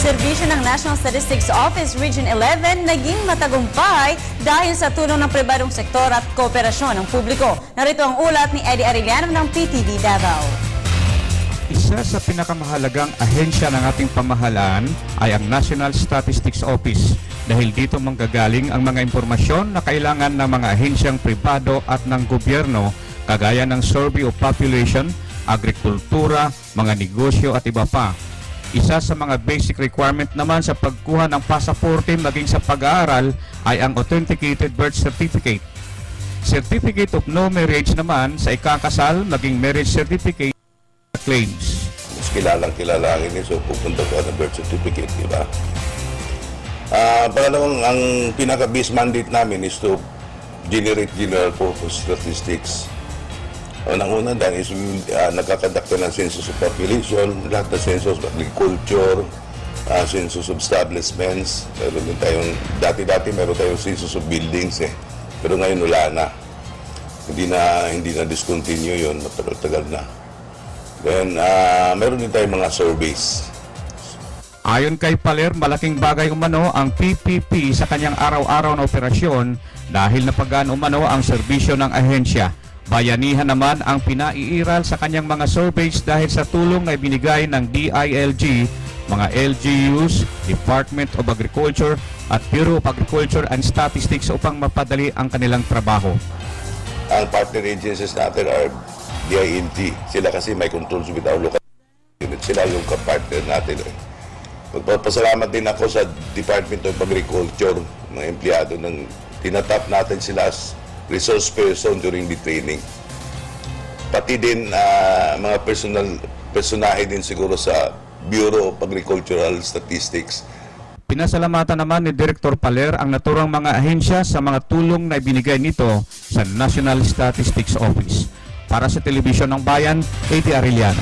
Serbisyo ng National Statistics Office Region 11 naging matagumpay dahil sa tulong ng pribadong sektor at kooperasyon ng publiko. Narito ang ulat ni Eddie Arellano ng PTV Davao. Isa sa pinakamahalagang ahensya ng ating pamahalaan ay ang National Statistics Office dahil dito manggagaling ang mga impormasyon na kailangan ng mga ahensyang pribado at ng gobyerno kagaya ng survey of population, agrikultura, mga negosyo at iba pa. Isa sa mga basic requirement naman sa pagkuha ng pasaporte maging sa pag-aaral ay ang authenticated birth certificate. Certificate of no marriage naman sa ikakasal maging marriage certificate claims. Mas kilala ang ini, so pupunta ka ng birth certificate, di ba? Pangalawang, ang pinaka-base mandate namin is to generate general purpose statistics. Unang-una dahil is nagkakadakta ng census of population, lahat ng census of agriculture, census of establishments. Meron din tayong, dati meron tayong census of buildings pero ngayon wala na. Hindi na discontinue yun, matagal na. Then, meron din tayong mga surveys. Ayon kay Paler, malaking bagay umano ang PPP sa kanyang araw-araw na operasyon dahil napagaan umano ang serbisyo ng ahensya. Bayanihan naman ang pinaiiral sa kanyang mga surveys dahil sa tulong na ibinigay ng DILG, mga LGUs, Department of Agriculture at Bureau of Agriculture and Statistics upang mapadali ang kanilang trabaho. Ang partner agencies natin are DILG. Sila kasi may controls with our local unit. Sila yung kapartner natin. Magpapasalamat din ako sa Department of Agriculture, mga empleyado ng tinatap natin sila as resource person during the training. Pati din mga personahe din siguro sa Bureau of Agricultural Statistics. Pinasalamatan naman ni Director Paler ang naturang mga ahensya sa mga tulong na ibinigay nito sa National Statistics Office. Para sa Telebisyon ng Bayan, Eddie Arellano.